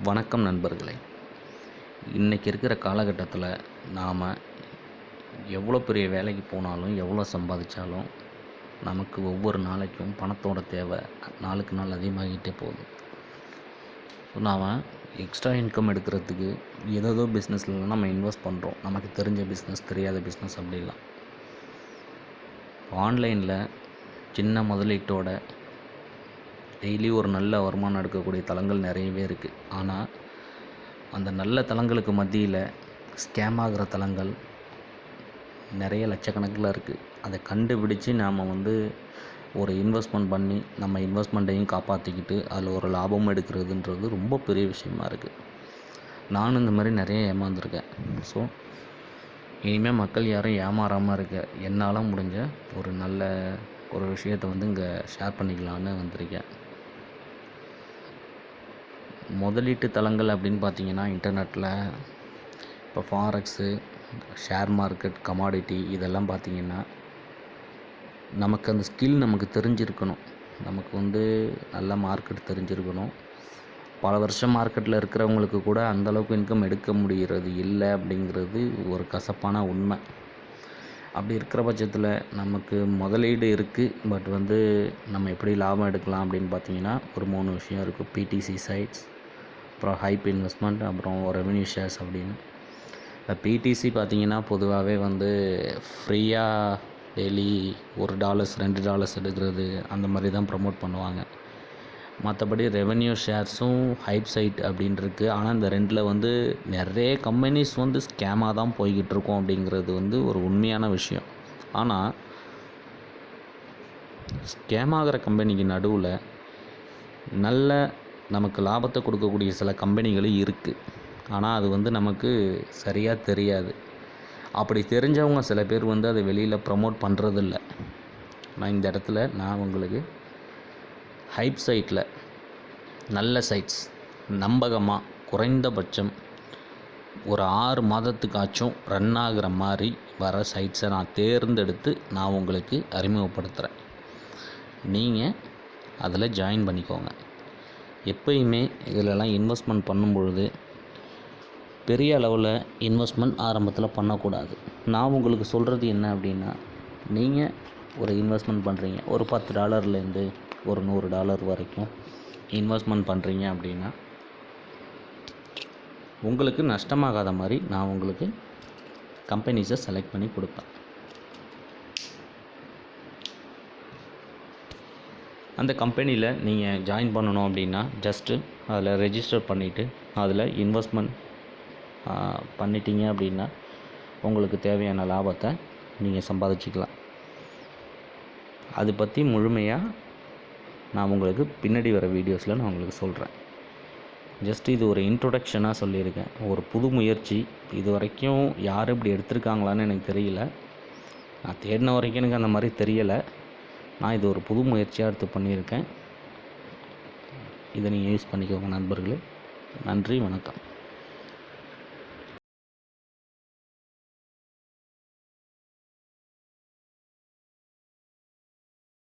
வணக்கம் நண்பர்களே. இன்றைக்கி இருக்கிற காலகட்டத்தில் நாம் எவ்வளோ பெரிய வேலைக்கு போனாலும், எவ்வளோ சம்பாதிச்சாலும், நமக்கு ஒவ்வொரு நாளைக்கும் பணத்தோட தேவை நாளுக்கு நாள் அதிகமாகிட்டே போகுது. நாம் எக்ஸ்ட்ரா இன்கம் எடுக்கிறதுக்கு ஏதேதோ பிஸ்னஸ்லாம் நம்ம இன்வெஸ்ட் பண்ணுறோம். நமக்கு தெரிஞ்ச பிஸ்னஸ், தெரியாத பிஸ்னஸ் அப்படிலாம். ஆன்லைனில் சின்ன முதலீட்டோட டெய்லி ஒரு நல்ல வருமானம் எடுக்கக்கூடிய தளங்கள் நிறையவே இருக்குது. ஆனால் அந்த நல்ல தளங்களுக்கு மத்தியில் ஸ்கேம் ஆகிற தளங்கள் நிறைய லட்சக்கணக்கில் இருக்குது. அதை கண்டுபிடிச்சி நாம் ஒரு இன்வெஸ்ட்மெண்ட் பண்ணி நம்ம இன்வெஸ்ட்மெண்ட்டையும் காப்பாற்றிக்கிட்டு அதில் ஒரு லாபம் எடுக்கிறதுன்றது ரொம்ப பெரிய விஷயமா இருக்குது. நானும் இந்த மாதிரி நிறைய ஏமாந்துருக்கேன். ஸோ இனிமேல் மக்கள் யாரும் ஏமாறாமல் இருக்க என்னால் முடிஞ்ச ஒரு நல்ல ஒரு விஷயத்தை இங்கே ஷேர் பண்ணிக்கலான்னு வந்திருக்கேன். முதலீட்டு தளங்கள் அப்படின்னு பார்த்தீங்கன்னா, இன்டர்நெட்டில் இப்போ ஃபாரெக்ஸு, ஷேர் மார்க்கெட், கமாடிட்டி இதெல்லாம் பார்த்திங்கன்னா, நமக்கு அந்த ஸ்கில் நமக்கு தெரிஞ்சிருக்கணும். நமக்கு நல்ல மார்க்கெட் தெரிஞ்சிருக்கணும். பல வருஷம் மார்க்கெட்டில் இருக்கிறவங்களுக்கு கூட அந்தளவுக்கு இன்கம் எடுக்க முடிகிறது இல்லை அப்படிங்கிறது ஒரு கசப்பான உண்மை. அப்படி இருக்கிற பட்சத்தில் நமக்கு முதலீடு இருக்குது. பட் நம்ம எப்படி லாபம் எடுக்கலாம் அப்படின்னு பார்த்தீங்கன்னா, ஒரு 3 விஷயம் இருக்குது. பிடிசி சைட்ஸ், அப்புறம் ஹைப் இன்வெஸ்ட்மெண்ட், அப்புறம் ரெவென்யூ ஷேர்ஸ் அப்படின்னு. இந்த பிடிசி பார்த்திங்கன்னா பொதுவாகவே ஃப்ரீயாக டெய்லி $1 $2 எடுக்கிறது அந்த மாதிரி தான் ப்ரமோட் பண்ணுவாங்க. மற்றபடி ரெவென்யூ ஷேர்ஸும் ஹைப் சைட் அப்படின்னு இருக்குது. ஆனால் இந்த ரெண்டில் நிறைய கம்பெனிஸ் ஸ்கேமாக தான் போய்கிட்டு இருக்கோம் அப்படிங்கிறது ஒரு உண்மையான விஷயம். ஆனால் ஸ்கேம் ஆகிற கம்பெனிக்கு நடுவில் நல்ல நமக்கு லாபத்தை கொடுக்கக்கூடிய சில கம்பெனிகளும் இருக்குது. ஆனால் அது நமக்கு சரியாக தெரியாது. அப்படி தெரிஞ்சவங்க சில பேர் அதை வெளியில் ப்ரமோட் பண்ணுறதில்ல. இந்த இடத்துல நான் உங்களுக்கு ஹைப் சைட்டில் நல்ல சைட்ஸ் நம்பகமாக குறைந்தபட்சம் ஒரு 6 மாதத்துக்காச்சும் ரன் ஆகிற மாதிரி வர சைட்ஸை நான் தேர்ந்தெடுத்து நான் உங்களுக்கு அறிமுகப்படுத்துகிறேன். நீங்கள் அதில் ஜாயின் பண்ணிக்கோங்க. எப்பயுமே இதிலெல்லாம் இன்வெஸ்ட்மெண்ட் பண்ணும்பொழுது பெரிய அளவில் இன்வெஸ்ட்மெண்ட் ஆரம்பத்தில் பண்ணக்கூடாது. நான் உங்களுக்கு சொல்கிறது என்ன அப்படின்னா, நீங்கள் ஒரு இன்வெஸ்ட்மெண்ட் பண்ணுறீங்க, ஒரு $10 ஒரு $100 வரைக்கும் இன்வெஸ்ட்மெண்ட் பண்ணுறீங்க அப்படின்னா, உங்களுக்கு நஷ்டமாகாத மாதிரி நான் உங்களுக்கு கம்பெனிஸை செலக்ட் பண்ணி கொடுப்பேன். அந்த கம்பெனியில் நீங்கள் ஜாயின் பண்ணணும் அப்படின்னா ஜஸ்ட்டு அதில் ரெஜிஸ்டர் பண்ணிவிட்டு அதில் இன்வெஸ்ட்மெண்ட் பண்ணிட்டீங்க அப்படின்னா உங்களுக்கு தேவையான லாபத்தை நீங்கள் சம்பாதிச்சிக்கலாம். அது பற்றி முழுமையாக நான் உங்களுக்கு பின்னாடி வர வீடியோஸில் நான் உங்களுக்கு சொல்கிறேன். ஜஸ்ட் இது ஒரு இன்ட்ரொடக்ஷனாக சொல்லியிருக்கேன். ஒரு புது முயற்சி. இது வரைக்கும் யாரும் இப்படி எடுத்திருக்காங்களான்னு எனக்கு தெரியல. நான் தேடின வரைக்கும் எனக்கு அந்த மாதிரி தெரியலை. நான் இது ஒரு புது முயற்சியாக எடுத்து பண்ணியிருக்கேன். இதை நீங்கள் யூஸ் பண்ணிக்கோங்க நண்பர்களே. நன்றி, வணக்கம்.